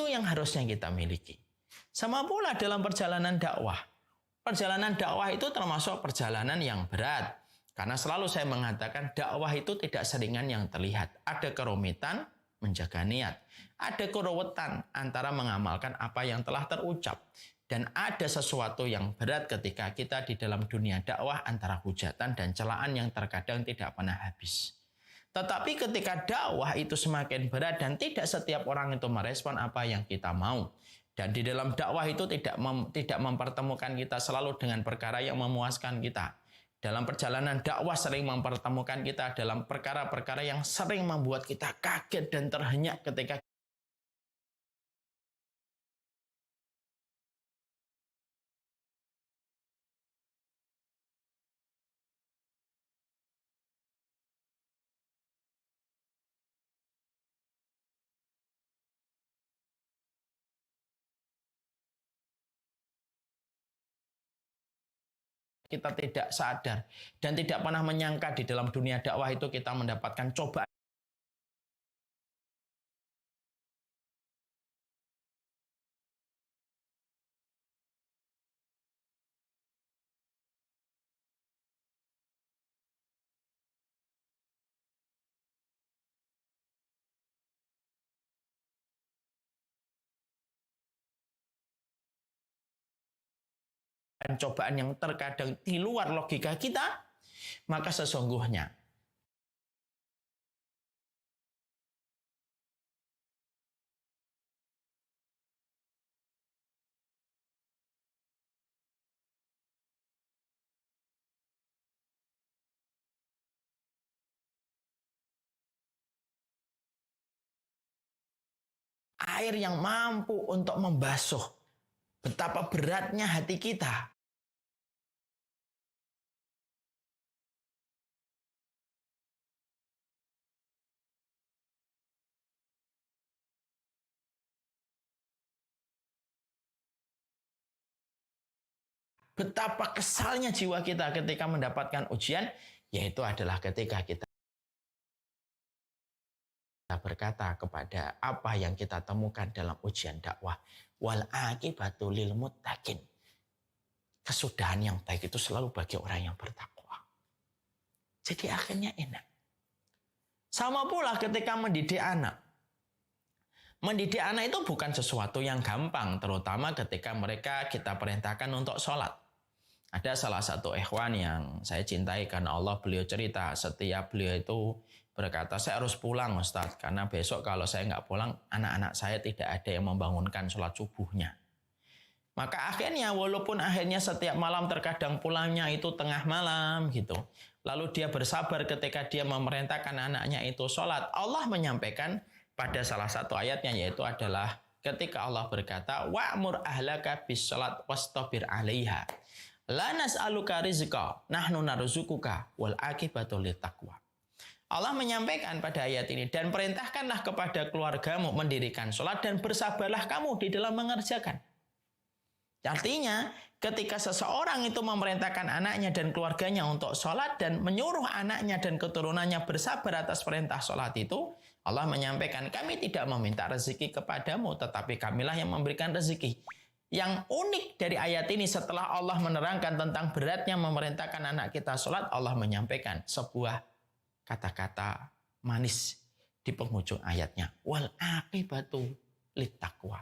yang harusnya kita miliki. Sama pula dalam perjalanan dakwah. Perjalanan dakwah itu termasuk perjalanan yang berat. Karena selalu saya mengatakan dakwah itu tidak seringan yang terlihat. Ada kerumitan menjaga niat. Ada keruwetan antara mengamalkan apa yang telah terucap. Dan ada sesuatu yang berat ketika kita di dalam dunia dakwah antara hujatan dan celaan yang terkadang tidak pernah habis. Tetapi ketika dakwah itu semakin berat dan tidak setiap orang itu merespon apa yang kita mau. Dan di dalam dakwah itu tidak mempertemukan kita selalu dengan perkara yang memuaskan kita. Dalam perjalanan dakwah sering mempertemukan kita dalam perkara-perkara yang sering membuat kita kaget dan terhenyak ketika kita tidak sadar dan tidak pernah menyangka di dalam dunia dakwah itu kita mendapatkan cobaan cobaan yang terkadang di luar logika kita, maka sesungguhnya air yang mampu untuk membasuh betapa beratnya hati kita. Betapa kesalnya jiwa kita ketika mendapatkan ujian, yaitu adalah ketika kita berkata kepada apa yang kita temukan dalam ujian dakwah. Wal aqibatu lil muttaqin. Kesudahan yang baik itu selalu bagi orang yang bertakwa. Jadi akhirnya enak. Sama pula ketika mendidik anak. Mendidik anak itu bukan sesuatu yang gampang, terutama ketika mereka kita perintahkan untuk sholat. Ada salah satu ikhwan yang saya cintai karena Allah, beliau cerita setiap beliau itu berkata, saya harus pulang Ustadz, karena besok kalau saya nggak pulang, anak-anak saya tidak ada yang membangunkan sholat subuhnya. Maka akhirnya walaupun akhirnya setiap malam terkadang pulangnya itu tengah malam gitu. Lalu dia bersabar ketika dia memerintahkan anaknya itu sholat. Allah menyampaikan pada salah satu ayatnya yaitu adalah ketika Allah berkata, wa'mur ahlaka bis sholat wastabir alaiha. La nas'aluka rizqa, nahnu narzukuka wal aqibatu littaqwa. Allah menyampaikan pada ayat ini, dan perintahkanlah kepada keluargamu mendirikan sholat dan bersabarlah kamu di dalam mengerjakan. Artinya, ketika seseorang itu memerintahkan anaknya dan keluarganya untuk sholat dan menyuruh anaknya dan keturunannya bersabar atas perintah sholat itu, Allah menyampaikan, kami tidak meminta rezeki kepadamu, tetapi kamilah yang memberikan rezeki. Yang unik dari ayat ini setelah Allah menerangkan tentang beratnya memerintahkan anak kita sholat, Allah menyampaikan sebuah kata-kata manis di penghujung ayatnya. Wal aqibatu littaqwa.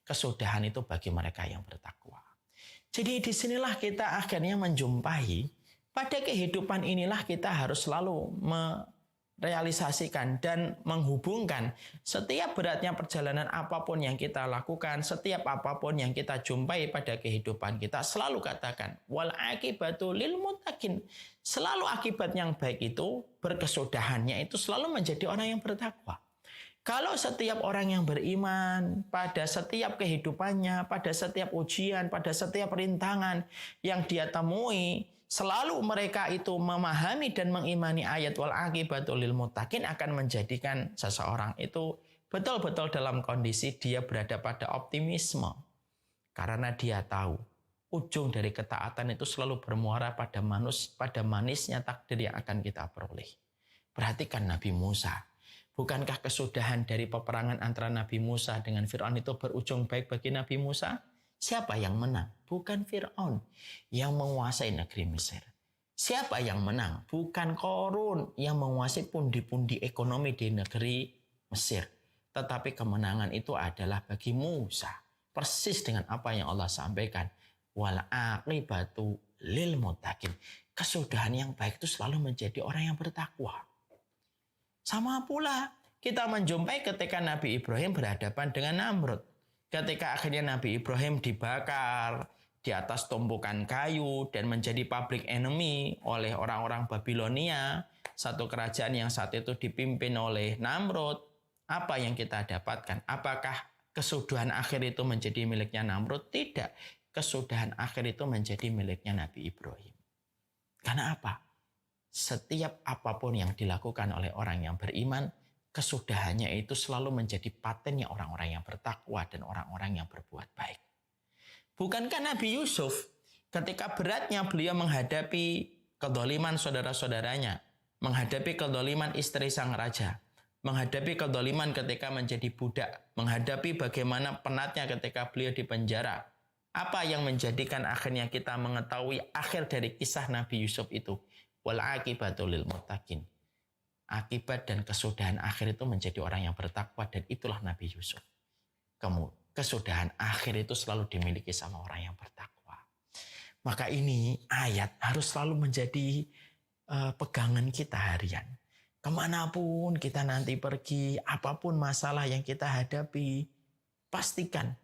Kesudahan itu bagi mereka yang bertakwa. Jadi disinilah kita akhirnya menjumpai pada kehidupan inilah kita harus selalu merealisasikan dan menghubungkan setiap beratnya perjalanan apapun yang kita lakukan, setiap apapun yang kita jumpai pada kehidupan kita, selalu katakan wal aqibatu lil muttaqin. Selalu akibat yang baik itu, berkesudahannya itu selalu menjadi orang yang bertakwa. Kalau setiap orang yang beriman pada setiap kehidupannya, pada setiap ujian, pada setiap rintangan yang dia temui, selalu mereka itu memahami dan mengimani ayat wal aqibatu lil muttaqin akan menjadikan seseorang itu betul-betul dalam kondisi dia berada pada optimisme. Karena dia tahu ujung dari ketaatan itu selalu bermuara pada manisnya takdir yang akan kita peroleh. Perhatikan Nabi Musa. Bukankah kesudahan dari peperangan antara Nabi Musa dengan Fir'aun itu berujung baik bagi Nabi Musa? Siapa yang menang? Bukan Fir'aun yang menguasai negeri Mesir. Siapa yang menang? Bukan Qarun yang menguasai pundi-pundi ekonomi di negeri Mesir. Tetapi kemenangan itu adalah bagi Musa. Persis dengan apa yang Allah sampaikan. Wal aqibatu lil muttaqin. Kesudahan yang baik itu selalu menjadi orang yang bertakwa. Sama pula kita menjumpai ketika Nabi Ibrahim berhadapan dengan Namrud. Ketika akhirnya Nabi Ibrahim dibakar di atas tumpukan kayu dan menjadi public enemy oleh orang-orang Babilonia, satu kerajaan yang saat itu dipimpin oleh Namrud, apa yang kita dapatkan? Apakah kesudahan akhir itu menjadi miliknya Namrud? Tidak. Kesudahan akhir itu menjadi miliknya Nabi Ibrahim. Karena apa? Setiap apapun yang dilakukan oleh orang yang beriman, kesudahannya itu selalu menjadi patennya orang-orang yang bertakwa dan orang-orang yang berbuat baik. Bukankah Nabi Yusuf ketika beratnya beliau menghadapi kedoliman saudara-saudaranya, menghadapi kedoliman istri sang raja, menghadapi kedoliman ketika menjadi budak, menghadapi bagaimana penatnya ketika beliau di penjara. Apa yang menjadikan akhirnya kita mengetahui akhir dari kisah Nabi Yusuf itu? Wal aqibatu lil muttaqin. Akibat dan kesudahan akhir itu menjadi orang yang bertakwa, dan itulah Nabi Yusuf. Kesudahan akhir itu selalu dimiliki sama orang yang bertakwa. Maka ini ayat harus selalu menjadi pegangan kita harian. Kemanapun kita nanti pergi, apapun masalah yang kita hadapi, pastikan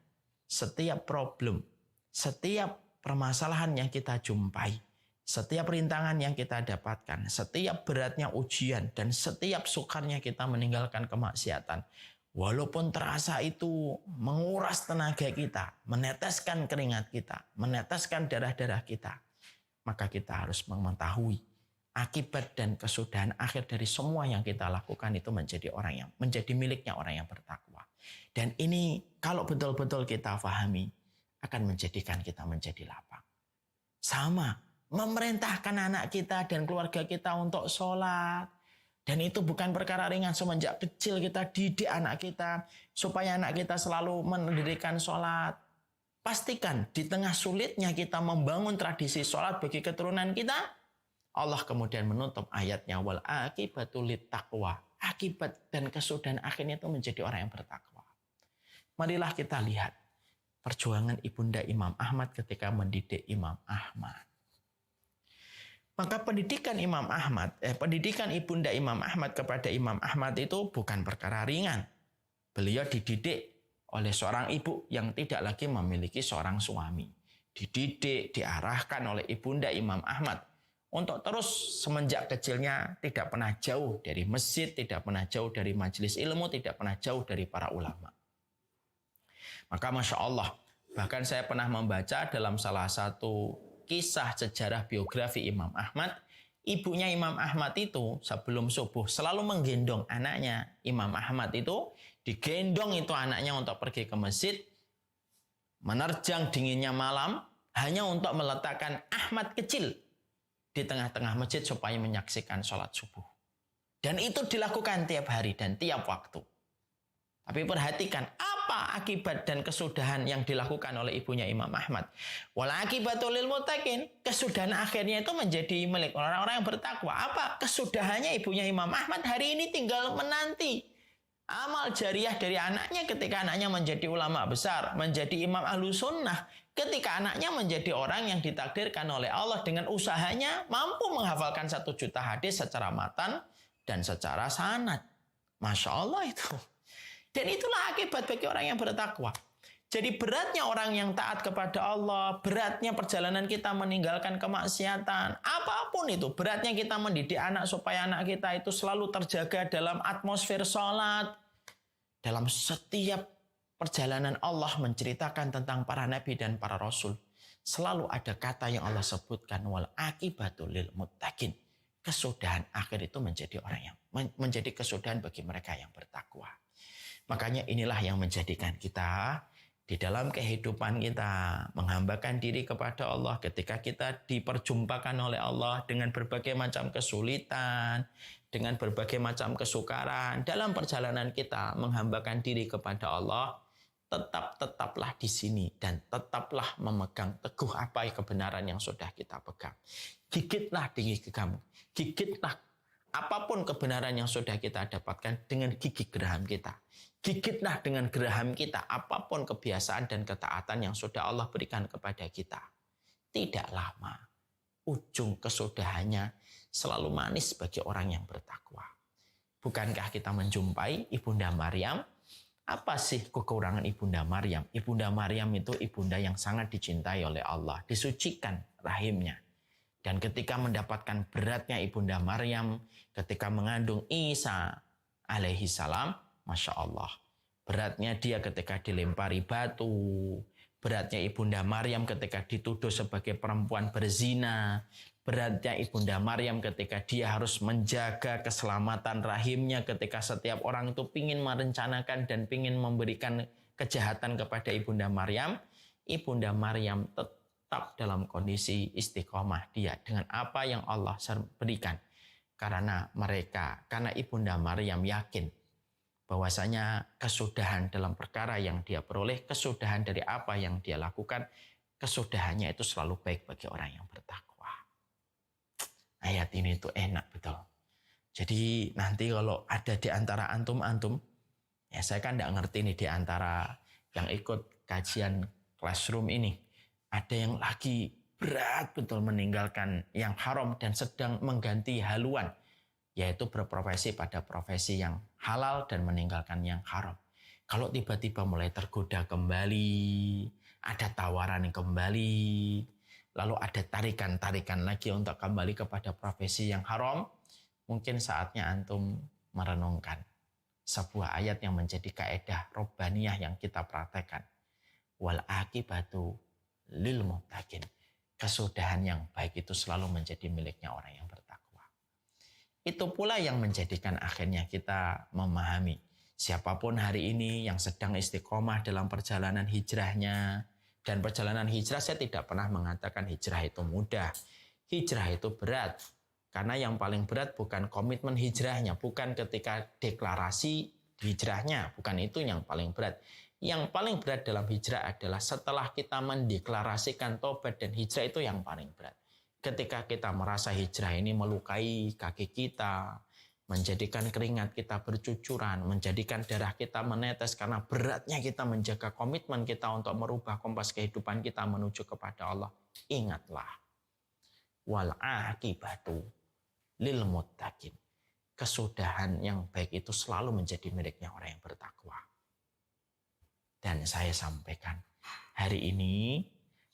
setiap problem, setiap permasalahan yang kita jumpai, setiap rintangan yang kita dapatkan, setiap beratnya ujian, dan setiap sukarnya kita meninggalkan kemaksiatan, walaupun terasa itu menguras tenaga kita, meneteskan keringat kita, meneteskan darah-darah kita, maka kita harus mengetahui akibat dan kesudahan akhir dari semua yang kita lakukan itu menjadi miliknya orang yang bertakwa. Dan ini kalau betul-betul kita pahami, akan menjadikan kita menjadi lapang. Sama, memerintahkan anak kita dan keluarga kita untuk sholat. Dan itu bukan perkara ringan. Semenjak kecil kita didik anak kita supaya anak kita selalu mendirikan sholat. Pastikan di tengah sulitnya kita membangun tradisi sholat bagi keturunan kita, Allah kemudian menutup ayatnya, wal aqibatu lit taqwa. Akibat dan kesudahan akhirnya itu menjadi orang yang bertakwa. Marilah kita lihat perjuangan Ibunda Imam Ahmad ketika mendidik Imam Ahmad. Maka pendidikan Ibunda Imam Ahmad kepada Imam Ahmad itu bukan perkara ringan. Beliau dididik oleh seorang ibu yang tidak lagi memiliki seorang suami. Dididik, diarahkan oleh Ibunda Imam Ahmad untuk terus semenjak kecilnya tidak pernah jauh dari masjid, tidak pernah jauh dari majelis ilmu, tidak pernah jauh dari para ulama. Maka Masya Allah, bahkan saya pernah membaca dalam salah satu kisah sejarah biografi Imam Ahmad, ibunya Imam Ahmad itu sebelum subuh selalu menggendong anaknya. Imam Ahmad itu digendong itu anaknya untuk pergi ke masjid, menerjang dinginnya malam, hanya untuk meletakkan Ahmad kecil di tengah-tengah masjid supaya menyaksikan sholat subuh. Dan itu dilakukan tiap hari dan tiap waktu. Tapi perhatikan, apa akibat dan kesudahan yang dilakukan oleh ibunya Imam Ahmad? Wal aqibatu lil muttaqin. Kesudahan akhirnya itu menjadi milik orang-orang yang bertakwa. Apa kesudahannya ibunya Imam Ahmad? Hari ini tinggal menanti amal jariah dari anaknya ketika anaknya menjadi ulama besar, menjadi imam ahlu sunnah. Ketika anaknya menjadi orang yang ditakdirkan oleh Allah dengan usahanya mampu menghafalkan 1 juta hadis secara matan dan secara sanad. Masya Allah itu. Dan itulah akibat bagi orang yang bertakwa. Jadi beratnya orang yang taat kepada Allah, beratnya perjalanan kita meninggalkan kemaksiatan, apapun itu, beratnya kita mendidik anak supaya anak kita itu selalu terjaga dalam atmosfer sholat. Dalam setiap perjalanan Allah menceritakan tentang para nabi dan para rasul, selalu ada kata yang Allah sebutkan, wal aqibatu lil muttaqin. Kesudahan akhir itu menjadi kesudahan bagi mereka yang bertakwa. Makanya inilah yang menjadikan kita di dalam kehidupan kita menghambakan diri kepada Allah ketika kita diperjumpakan oleh Allah dengan berbagai macam kesulitan, dengan berbagai macam kesukaran dalam perjalanan kita menghambakan diri kepada Allah, tetaplah di sini dan tetaplah memegang teguh apa kebenaran yang sudah kita pegang. Gigitlah gigi kamu, gigitlah apapun kebenaran yang sudah kita dapatkan dengan gigi geraham kita. Gigitlah dengan geraham kita apapun kebiasaan dan ketaatan yang sudah Allah berikan kepada kita. Tidak lama, ujung kesudahannya selalu manis bagi orang yang bertakwa. Bukankah kita menjumpai Ibunda Maryam? Apa sih kekurangan Ibunda Maryam? Ibunda Maryam itu ibunda yang sangat dicintai oleh Allah, disucikan rahimnya. Dan ketika mendapatkan beratnya Ibunda Maryam, ketika mengandung Isa alaihi salam, Masya Allah, beratnya dia ketika dilempari batu, beratnya Ibunda Maryam ketika dituduh sebagai perempuan berzina, beratnya Ibunda Maryam ketika dia harus menjaga keselamatan rahimnya ketika setiap orang itu ingin merencanakan dan ingin memberikan kejahatan kepada Ibunda Maryam. Ibunda Maryam tetap dalam kondisi istiqomah dia dengan apa yang Allah berikan. Karena Ibunda Maryam yakin bahwasanya kesudahan dalam perkara yang dia peroleh, kesudahan dari apa yang dia lakukan, kesudahannya itu selalu baik bagi orang yang bertakwa. Ayat ini tuh enak betul. Jadi nanti kalau ada di antara antum-antum, ya saya kan tidak ngerti nih di antara yang ikut kajian classroom ini, ada yang lagi berat betul meninggalkan yang haram dan sedang mengganti haluan, yaitu berprofesi pada profesi yang halal dan meninggalkan yang haram. Kalau tiba-tiba mulai tergoda kembali, ada tawaran yang kembali, lalu ada tarikan-tarikan lagi untuk kembali kepada profesi yang haram, mungkin saatnya antum merenungkan sebuah ayat yang menjadi kaedah robbaniyah yang kita praktekkan. Wal akibatu lil muttaqin. Kesudahan yang baik itu selalu menjadi miliknya orang yang bertakwa. Itu pula yang menjadikan akhirnya kita memahami siapapun hari ini yang sedang istiqomah dalam perjalanan hijrahnya. Dan perjalanan hijrah saya tidak pernah mengatakan hijrah itu mudah. Hijrah itu berat. Karena yang paling berat bukan komitmen hijrahnya, bukan ketika deklarasi hijrahnya, bukan itu yang paling berat. Yang paling berat dalam hijrah adalah setelah kita mendeklarasikan tobat dan hijrah, itu yang paling berat. Ketika kita merasa hijrah ini melukai kaki kita, menjadikan keringat kita bercucuran, menjadikan darah kita menetes karena beratnya kita menjaga komitmen kita untuk merubah kompas kehidupan kita menuju kepada Allah. Ingatlah, wal akibatu lil muttaqin. Kesudahan yang baik itu selalu menjadi miliknya orang yang bertakwa. Dan saya sampaikan, hari ini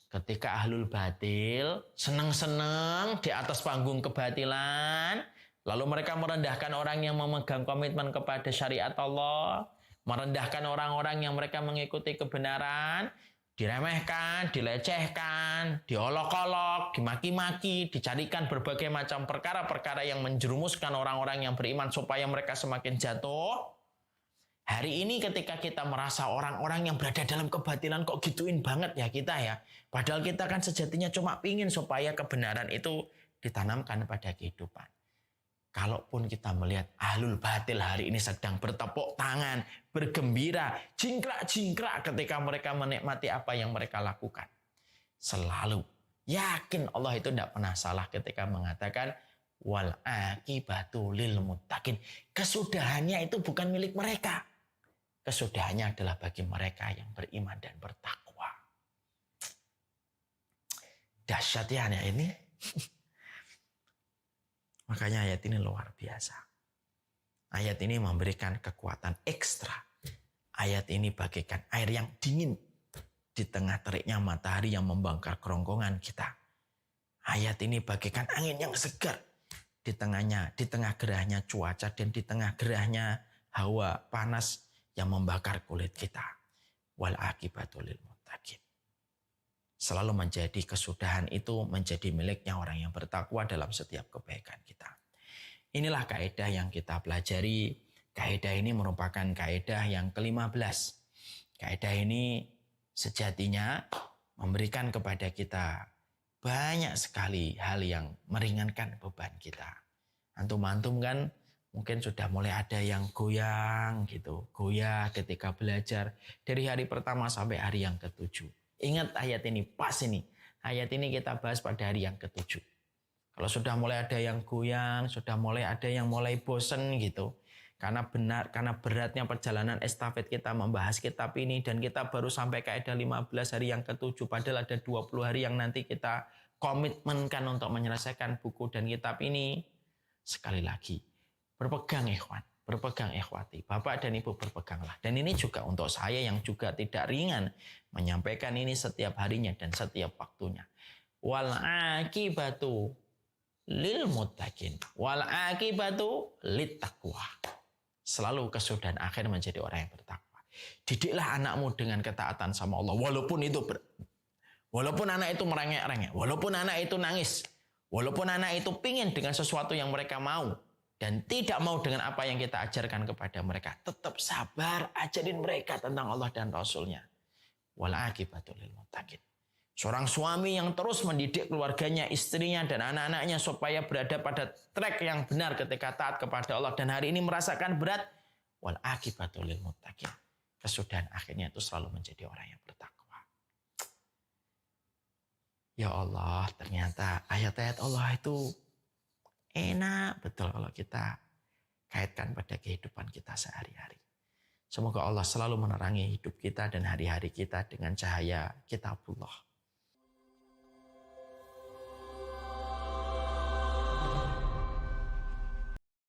ketika ahlul batil senang-senang di atas panggung kebatilan, lalu mereka merendahkan orang yang memegang komitmen kepada syariat Allah, merendahkan orang-orang yang mereka mengikuti kebenaran, diremehkan, dilecehkan, diolok-olok, dimaki-maki, dicarikan berbagai macam perkara-perkara yang menjerumuskan orang-orang yang beriman supaya mereka semakin jatuh. Hari ini ketika kita merasa orang-orang yang berada dalam kebatilan kok gituin banget ya kita ya. Padahal kita kan sejatinya cuma pingin supaya kebenaran itu ditanamkan pada kehidupan. Kalaupun kita melihat ahlul batil hari ini sedang bertepuk tangan, bergembira, jingkrak-jingkrak ketika mereka menikmati apa yang mereka lakukan. Selalu yakin Allah itu tidak pernah salah ketika mengatakan wal akibatu lil muttaqin. Kesudahannya itu bukan milik mereka. Kesudahannya adalah bagi mereka yang beriman dan bertakwa. Dahsyat ya ini. Makanya ayat ini luar biasa. Ayat ini memberikan kekuatan ekstra. Ayat ini bagaikan air yang dingin di tengah teriknya matahari yang membakar kerongkongan kita. Ayat ini bagaikan angin yang segar di tengah gerahnya cuaca dan di tengah gerahnya hawa panas yang membakar kulit kita. Wal akibatu lil muttaqin. Selalu menjadi kesudahan itu menjadi miliknya orang yang bertakwa dalam setiap kebaikan kita. Inilah kaidah yang kita pelajari. Kaidah ini merupakan kaidah yang ke-15. Kaidah ini sejatinya memberikan kepada kita banyak sekali hal yang meringankan beban kita. Antum-antum kan Mungkin sudah mulai ada yang goyang gitu, goyah ketika belajar dari hari pertama sampai hari yang ketujuh. Ingat ayat ini, pas ini. Ayat ini kita bahas pada hari yang ketujuh. Kalau sudah mulai ada yang goyang, sudah mulai ada yang mulai bosen gitu. Karena beratnya perjalanan estafet kita membahas kitab ini dan kita baru sampai kaidah 15 hari yang ketujuh, padahal ada 20 hari yang nanti kita komitmenkan untuk menyelesaikan buku dan kitab ini. Sekali lagi, berpegang ikhwan, berpegang ikhwati, bapak dan ibu berpeganglah. Dan ini juga untuk saya yang juga tidak ringan menyampaikan ini setiap harinya dan setiap waktunya. Wal akibatu lil muttaqin wal akibatu lit taqwa. Selalu kesudahan akhir menjadi orang yang bertakwa. Didiklah anakmu dengan ketaatan sama Allah, walaupun itu walaupun anak itu merengek-rengek, walaupun anak itu nangis, walaupun anak itu pingin dengan sesuatu yang mereka mau dan tidak mau dengan apa yang kita ajarkan kepada mereka, tetap sabar, ajarin mereka tentang Allah dan Rasulnya. Wal akibatu lil muttaqin. Seorang suami yang terus mendidik keluarganya, istrinya, dan anak-anaknya supaya berada pada track yang benar ketika taat kepada Allah. Dan hari ini merasakan berat. Wal akibatu lil muttaqin. Kesudahan akhirnya itu selalu menjadi orang yang bertakwa. Ya Allah, ternyata ayat-ayat Allah itu enak betul kalau kita kaitkan pada kehidupan kita sehari-hari. Semoga Allah selalu menerangi hidup kita dan hari-hari kita dengan cahaya kitabullah.